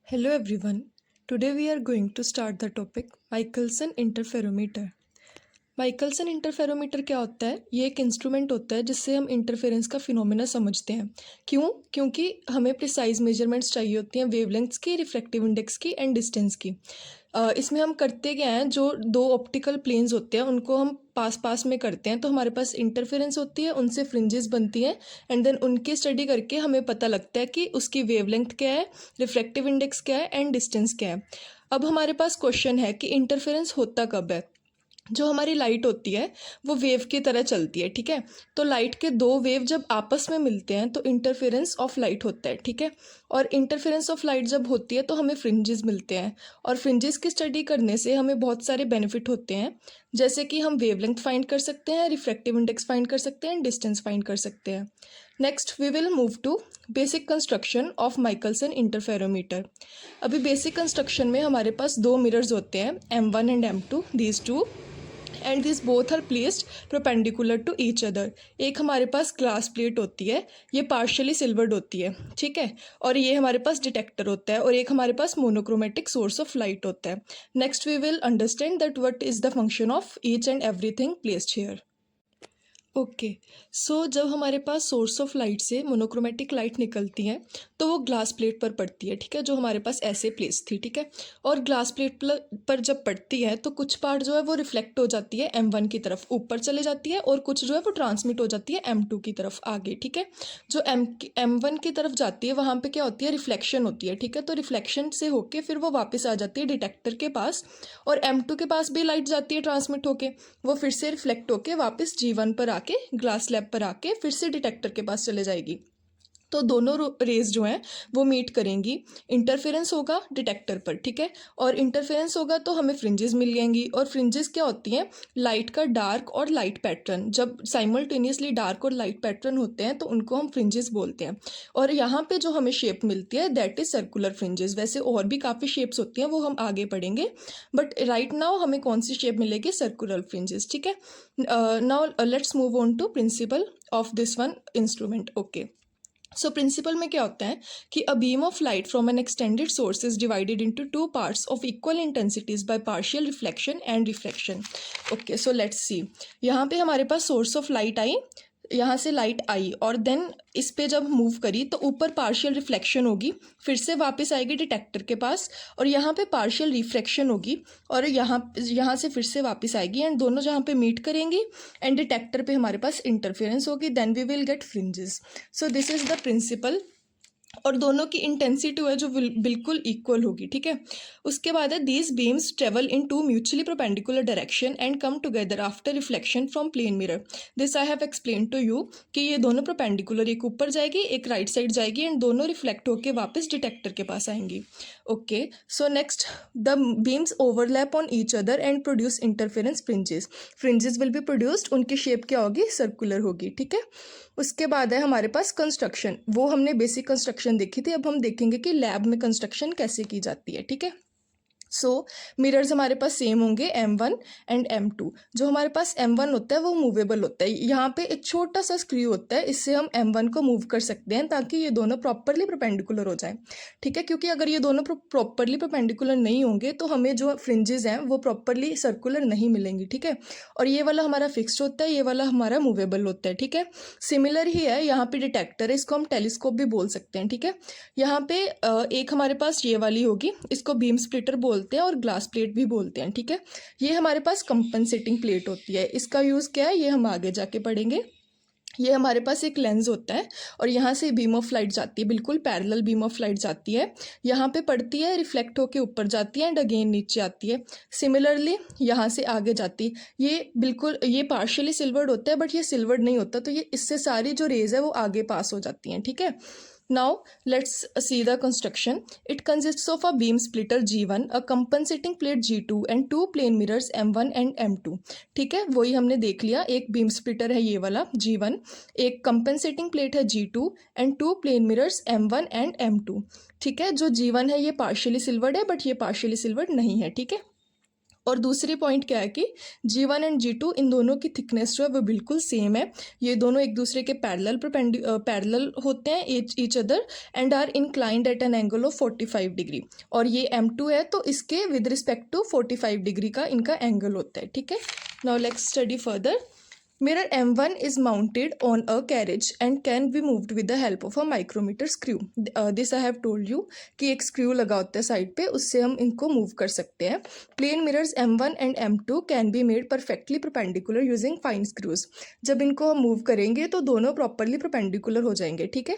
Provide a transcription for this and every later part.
Hello everyone. Today we are going to start the topic Michelson interferometer. Michelson interferometer क्या होता है? ये एक इंस्ट्रूमेंट होता है जिससे हम इंटरफेरेंस का फिनोमेना समझते हैं। क्योंकि हमें प्रिसाइज मेजरमेंट्स चाहिए होती हैं वेवलेंथ्स की, रिफ्रैक्टिव इंडेक्स की एंड डिस्टेंस की। इसमें हम करते क्या हैं, जो दो ऑप्टिकल प्लेन्स होते हैं उनको हम पास पास में करते हैं, तो हमारे पास इंटरफेरेंस होती है, उनसे फ्रिंजेस बनती हैं एंड देन उनकी स्टडी करके हमें पता लगता है कि उसकी वेवलेंथ क्या है, रिफ्रैक्टिव इंडेक्स क्या है एंड डिस्टेंस क्या है। अब हमारे पास क्वेश्चन है कि इंटरफेरेंस होता कब है। जो हमारी लाइट होती है वो वेव की तरह चलती है, ठीक है। तो लाइट के दो वेव जब आपस में मिलते हैं तो इंटरफेरेंस ऑफ लाइट होता है, ठीक है। और इंटरफेरेंस ऑफ लाइट जब होती है तो हमें फ्रिंजेस मिलते हैं, और फ्रिंजेस की स्टडी करने से हमें बहुत सारे बेनिफिट होते हैं, जैसे कि हम वेवलेंथ फाइंड कर सकते हैं, रिफ्रैक्टिव इंडेक्स फाइंड कर सकते हैं, डिस्टेंस फाइंड कर सकते हैं। Next we will move to basic construction of Michelson interferometer. अभी बेसिक कंस्ट्रक्शन में हमारे पास दो मिरर्स होते हैं, M1 and M2, these two, and this both are placed perpendicular to each other. एक हमारे पास ग्लास प्लेट होती है, ये पार्शियली सिल्वर्ड होती है, ठीक है, और ये हमारे पास डिटेक्टर होता है, और एक हमारे पास मोनोक्रोमेटिक सोर्स ऑफ लाइट होता है। Next we will understand that what is the function of each and everything placed here. Okay, so जब हमारे पास सोर्स ऑफ लाइट से मोनोक्रोमेटिक लाइट निकलती है तो वो ग्लास प्लेट पर पड़ती है, ठीक है, जो हमारे पास ऐसे प्लेस थी, ठीक है। और ग्लास प्लेट पर जब पड़ती है तो कुछ पार्ट जो है वो रिफ्लेक्ट हो जाती है M1 की तरफ ऊपर चले जाती है, और कुछ जो है वो ट्रांसमिट हो जाती है M2 की तरफ आगे, ठीक है। जो M1 की तरफ जाती है वहाँ पे क्या होती है, रिफ्लेक्शन होती है, ठीक है। तो रिफ्लेक्शन से होके फिर वो वापस आ जाती है डिटेक्टर के पास, और M2 के पास भी लाइट जाती है ट्रांसमिट होके, वो फिर से रिफ्लेक्ट होके वापस G1 पर आके ग्लास स्लैब पर आके फिर से डिटेक्टर के पास चले जाएगी। तो दोनों रेज जो हैं वो मीट करेंगी, इंटरफेरेंस होगा डिटेक्टर पर, ठीक है, और इंटरफेरेंस होगा तो हमें फ्रिंजेस मिल जाएंगी। और फ्रिंजेस क्या होती हैं, लाइट का डार्क और लाइट पैटर्न, जब साइमल्टेनियसली डार्क और लाइट पैटर्न होते हैं तो उनको हम फ्रिंजेस बोलते हैं। और यहाँ पे जो हमें शेप मिलती है दैट इज सर्कुलर फ्रिंजेस। वैसे और भी काफ़ी शेप्स होती हैं, वो हम आगे पढ़ेंगे, बट राइट नाउ हमें कौन सी शेप मिलेगी, सर्कुलर फ्रिंजेस, ठीक है। Now let's move on to principle of this one instrument. Okay, so principle में क्या होता है कि a beam of light from an extended source is divided into two parts of equal intensities by partial reflection and refraction. Okay, so let's see, यहाँ पे हमारे पास source of light आई, यहाँ से लाइट आई और देन इस पे जब मूव करी तो ऊपर पार्शियल रिफ्लेक्शन होगी, फिर से वापस आएगी डिटेक्टर के पास, और यहाँ पे पार्शियल रिफ्रैक्शन होगी, और यहाँ से फिर से वापस आएगी, एंड दोनों जहाँ पे मीट करेंगी एंड डिटेक्टर पे हमारे पास इंटरफेरेंस होगी, then we will get fringes. So this is the principle, और दोनों की इंटेंसिटी है जो बिल्कुल इक्वल होगी, ठीक है। उसके बाद है these beams travel in two mutually perpendicular direction and come together after reflection from plane mirror. This I have explain to you कि ये दोनों परपेंडिकुलर, एक ऊपर जाएगी एक राइट साइड जाएगी, एंड दोनों रिफ्लेक्ट होकर वापस डिटेक्टर के पास आएंगी। Okay, so next the beams overlap on each other and produce interference fringes. Fringes will be produced, उनकी शेप क्या होगी, सर्कुलर होगी, ठीक है। उसके बाद है हमारे पास कंस्ट्रक्शन, वो हमने बेसिक कंस्ट्रक्शन देखी थी, अब हम देखेंगे कि लैब में कंस्ट्रक्शन कैसे की जाती है, ठीक है। सो मिरर्स हमारे पास सेम होंगे M1 एंड M2। जो हमारे पास M1 होता है वो मूवेबल होता है, यहाँ पे एक छोटा सा स्क्रू होता है, इससे हम M1 को मूव कर सकते हैं ताकि ये दोनों प्रॉपरली परपेंडिकुलर हो जाए, ठीक है। क्योंकि अगर ये दोनों प्रॉपरली परपेंडिकुलर नहीं होंगे तो हमें जो फ्रिंजेस हैं वो प्रॉपरली सर्कुलर नहीं मिलेंगी, ठीक है। और ये वाला हमारा फिक्स्ड होता है, ये वाला हमारा मूवेबल होता है, ठीक है। सिमिलर ही है यहाँ पे डिटेक्टर है, इसको हम टेलीस्कोप भी बोल सकते हैं, ठीक है। यहाँ पे एक हमारे पास ये वाली होगी, इसको बीम स्प्लिटर बोलते हैं और ग्लास प्लेट भी बोलते हैं, ठीक है। ये हमारे पास कंपनसेटिंग प्लेट होती है, इसका यूज़ क्या है ये हम आगे जाके पढ़ेंगे। ये हमारे पास एक लेंस होता है, और यहाँ से बीम ऑफ लाइट जाती है, बिल्कुल पैरेलल बीम ऑफ लाइट जाती है, यहाँ पे पड़ती है, रिफ्लेक्ट होके ऊपर जाती है एंड अगेन नीचे आती है। सिमिलरली यहाँ से आगे जाती है, ये बिल्कुल ये पार्शियली सिल्वर्ड होता है, बट ये सिल्वर्ड नहीं होता, तो ये इससे सारी जो रेज है वो आगे पास हो जाती हैं, ठीक है। Now let's see the construction. It consists of a beam splitter G1, a compensating plate G2 and two plane mirrors M1 and M2, ठीक है। वही हमने देख लिया, एक बीम स्प्लिटर है ये वाला G1, एक कंपनसेटिंग प्लेट है G2 and two plane mirrors M1 and M2, ठीक है। जो G1 है ये पार्शियली सिल्वर्ड है, बट ये पार्शियली सिल्वर्ड नहीं है, ठीक है। और दूसरी पॉइंट क्या है कि G1 एंड G2 इन दोनों की थिकनेस जो है वो बिल्कुल सेम है। ये दोनों एक दूसरे के पैरेलल होते हैं each other and are inclined at an angle of 45 degree. और ये M2 है तो इसके विद रिस्पेक्ट टू 45 डिग्री का इनका एंगल होता है, ठीक है। Now let's study further. Mirror M1 is mounted on a carriage and can be moved with the help of a micrometer screw. This I have told you कि एक screw लगा होता है साइड पे, उससे हम इनको मूव कर सकते हैं। Plane mirrors M1 and M2 can be made perfectly perpendicular using fine screws. जब इनको हम मूव करेंगे तो दोनों प्रॉपरली परपेंडिकुलर हो जाएंगे, ठीक है।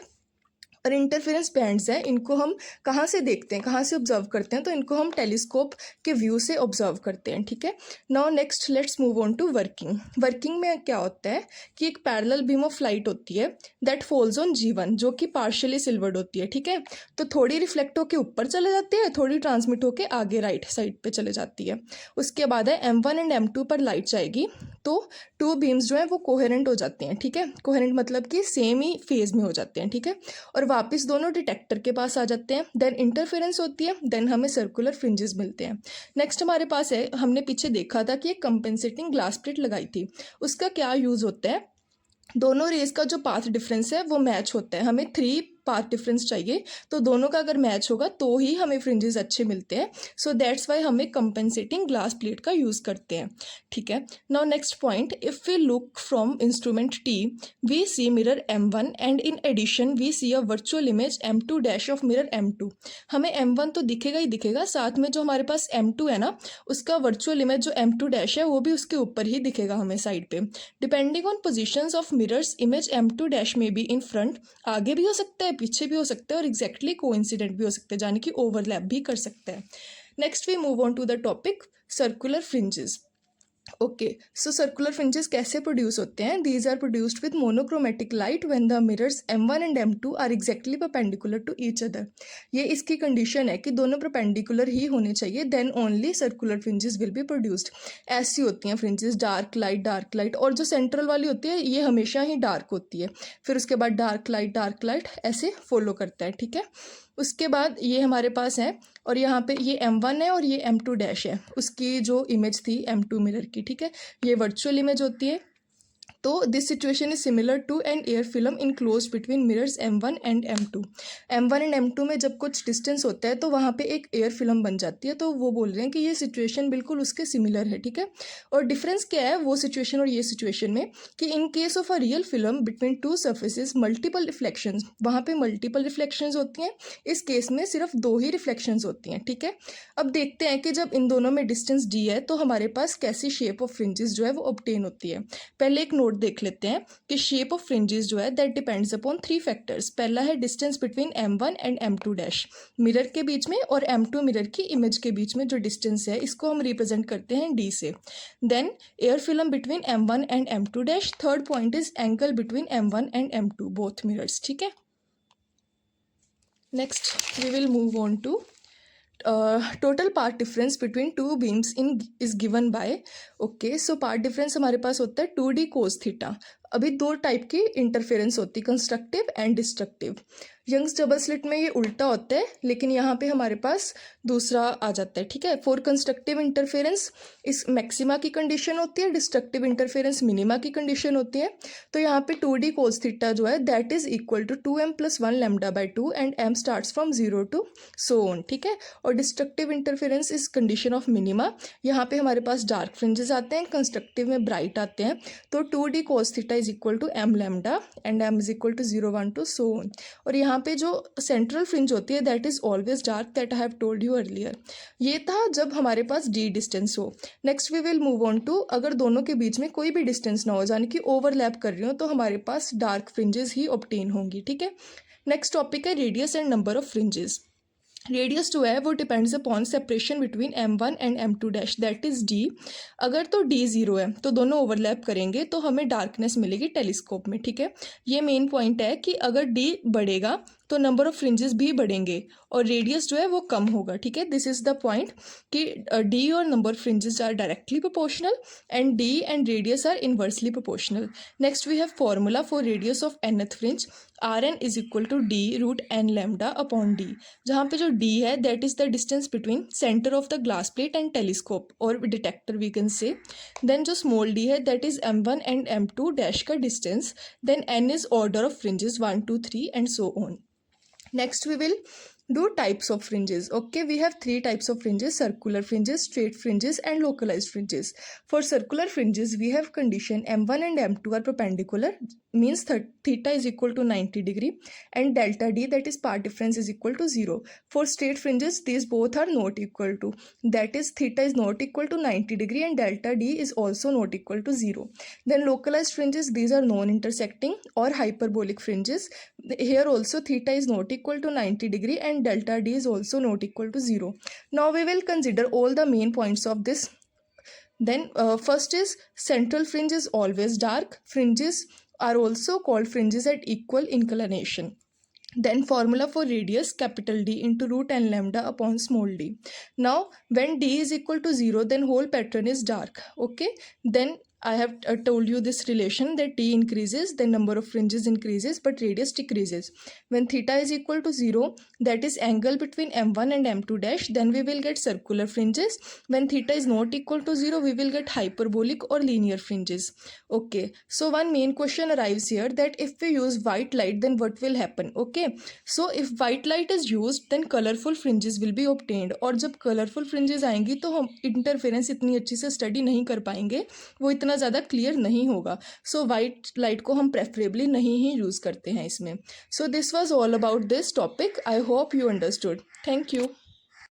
और इंटरफेरेंस बैंड्स हैं, इनको हम कहाँ से देखते हैं, कहाँ से ऑब्जर्व करते हैं, तो इनको हम टेलीस्कोप के व्यू से ऑब्जर्व करते हैं, ठीक है। Now next let's move on to working. Working में क्या होता है कि एक पैरेलल बीम ऑफ लाइट होती है दैट फॉल्स ऑन G1 जो कि पार्शियली सिल्वर्ड होती है, ठीक है। तो थोड़ी रिफ्लेक्ट होकर ऊपर चले जाती है, थोड़ी ट्रांसमिट होकर आगे राइट साइड पे चले जाती है। उसके बाद है M1 एंड M2 पर लाइट जाएगी तो टू बीम्स जो है वो कोहेरेंट हो जाते हैं, ठीक है। कोहेरेंट मतलब कि सेम ही फेज में हो जाते हैं, ठीक है। और वापस दोनों डिटेक्टर के पास आ जाते हैं, देन इंटरफेरेंस होती है, देन हमें सर्कुलर फ्रिंजेस मिलते हैं। नेक्स्ट हमारे पास है, हमने पीछे देखा था कि एक कंपेंसेटिंग ग्लास प्लेट लगाई थी, उसका क्या यूज़ होता है, दोनों रेज का जो पाथ डिफरेंस है वो मैच होता है। हमें 3 पाथ डिफरेंस चाहिए, तो दोनों का अगर मैच होगा तो ही हमें फ्रिंजेस अच्छे मिलते हैं। सो दैट्स वाई हमें कंपेंसेटिंग ग्लास प्लेट का यूज़ करते हैं, ठीक है। Now next point, if we look from instrument T we see mirror M1 and in addition we see a virtual image M2 dash of mirror M2। हमें M1 तो दिखेगा ही दिखेगा, साथ में जो हमारे पास M2 है ना, उसका वर्चुअल इमेज जो M2 डैश है वो भी उसके ऊपर ही दिखेगा हमें साइड पे। Depending on positions of mirrors image M2 dash में बी इन फ्रंट, आगे भी हो सकता है, पीछे भी हो सकता है, और एग्जैक्टली कोइंसिडेंट भी हो सकते हैं, यानी कि ओवरलैप भी कर सकते हैं। Next we move on to the topic circular fringes. Okay, so circular fringes कैसे प्रोड्यूस होते हैं? These are produced with monochromatic light when the mirrors M1 and M2 are exactly perpendicular to each other. ये इसकी condition है कि दोनों perpendicular ही होने चाहिए, then only circular fringes will be produced. ऐसी होती हैं फ्रिंजेस, डार्क लाइट, और जो सेंट्रल वाली होती है ये हमेशा ही डार्क होती है, फिर उसके बाद डार्क लाइट ऐसे फॉलो करता है, ठीक है। उसके बाद ये हमारे पास है, और यहाँ पे ये M1 है और ये M2 डैश है, उसकी जो इमेज थी M2 मिरर की, ठीक है। ये वर्चुअल इमेज होती है। तो this situation is similar to an air film enclose between mirrors M1 and M2। M1 and M2 में जब कुछ डिस्टेंस होता है तो वहाँ पे एक एयर फिल्म बन जाती है, तो वो बोल रहे हैं कि ये सिचुएशन बिल्कुल उसके सिमिलर है, ठीक है। और डिफरेंस क्या है वो सिचुएशन और ये सिचुएशन में, कि in case of a real film between two surfaces multiple reflections, वहाँ पे मल्टीपल रिफ्लेक्शंस होती हैं, इस केस में सिर्फ 2 ही रिफ्लेक्शंस होती हैं, ठीक है। अब देखते हैं कि जब इन दोनों में डिस्टेंस D है तो हमारे पास कैसी शेप ऑफ फ्रिंजेस जो है वो ऑब्टेन होती है। पहले एक नोट देख लेते हैं कि शेप ऑफ फ्रिंजेस जो है दैट डिपेंड्स अपॉन 3 फैक्टर्स। पहला है distance between M1 and M2 dash, mirror के बीच में, और M2 मिरर की इमेज के बीच में जो डिस्टेंस है इसको हम रिप्रेजेंट करते हैं D से। Then air film between M1 and M2 dash, third point is angle between M1 and M2 both mirrors, ठीक है। Next we will move on to total path difference between two beams in is given by. Okay, so path difference हमारे पास होता है 2D cos theta. अभी 2 type की interference होती है, constructive and destructive. Young's double slit में ये उल्टा होता है, लेकिन यहाँ पे हमारे पास दूसरा आ जाता है, ठीक है। फॉर कंस्ट्रक्टिव इंटरफेरेंस इस मैक्सिमा की कंडीशन होती है, डिस्ट्रक्टिव इंटरफेरेंस मिनिमा की कंडीशन होती है। तो यहाँ पे 2D cos थीटा जो है that is equal to 2m + 1 λ/2 and m starts from 0 to so on, ठीक है। और destructive interference is condition of minima, यहाँ पे हमारे पास डार्क फ्रिंजेस आते हैं, कंस्ट्रक्टिव में ब्राइट आते हैं। तो 2D cos theta is equal to m λ and m is equal to 0 1 to so on. और यहाँ पे जो सेंट्रल फ्रिंज होती है that is always dark, that I have told you earlier. ये था जब हमारे पास D डिस्टेंस हो। Next we will move on to, अगर दोनों के बीच में कोई भी डिस्टेंस ना हो, यानी कि ओवरलैप कर रही हो, तो हमारे पास डार्क फ्रिंजेस ही ऑब्टेन होंगी, ठीक है। नेक्स्ट टॉपिक है radius and number of fringes. Radius जो है वो depends upon separation between M1 and M2 dash that is D। अगर तो D 0 है तो दोनों ओवरलैप करेंगे तो हमें डार्कनेस मिलेगी टेलीस्कोप में, ठीक है। ये मेन पॉइंट है कि अगर D बढ़ेगा तो नंबर ऑफ फ्रिंजेस भी बढ़ेंगे और रेडियस जो है वो कम होगा, ठीक है। दिस इज द पॉइंट कि डी और number of fringes are directly proportional and D and radius R inversely proportional. Next we have formula for radius of nth fringe, R n is equal to D root n lambda upon D, जहाँ पे जो D है that is the distance between centre of the glass plate and telescope और detector we can say. Then जो small D है that is m1 and m2 dash का distance. Then n is order of fringes 1 2 3 and so on. Next we will do types of fringes. Okay, we have three types of fringes: circular fringes, straight fringes and localized fringes. For circular fringes we have condition m1 and m2 are perpendicular, means theta is equal to 90 degree, and delta d, that is part difference, is equal to 0. For straight fringes these both are not equal to, that is theta is not equal to 90 degree and delta d is also not equal to 0. Then localized fringes, these are non-intersecting or hyperbolic fringes. Here also theta is not equal to 90 degree and delta d is also not equal to 0. Now we will consider all the main points of this. Then first is central fringe is always dark. Fringes are also called fringes at equal inclination. Then formula for radius, capital D into root n lambda upon small d. Now when d is equal to 0 then whole pattern is dark. Okay, then I have told you this relation that t increases, then number of fringes increases but radius decreases. When theta is equal to 0, that is angle between m1 and m2 dash, then we will get circular fringes. When theta is not equal to 0, we will get hyperbolic or linear fringes. Okay, so one main question arrives here that if we use white light then what will happen. Okay, so if white light is used then colorful fringes will be obtained, और जब colorful fringes आएंगी तो हम interference इतनी अच्छी से study नहीं कर पाएंगे, वो इतना ज़्यादा क्लियर नहीं होगा. सो वाइट लाइट को हम प्रेफरेबली नहीं ही यूज़ करते हैं इसमें. So this was all about this topic. I hope you understood. Thank you.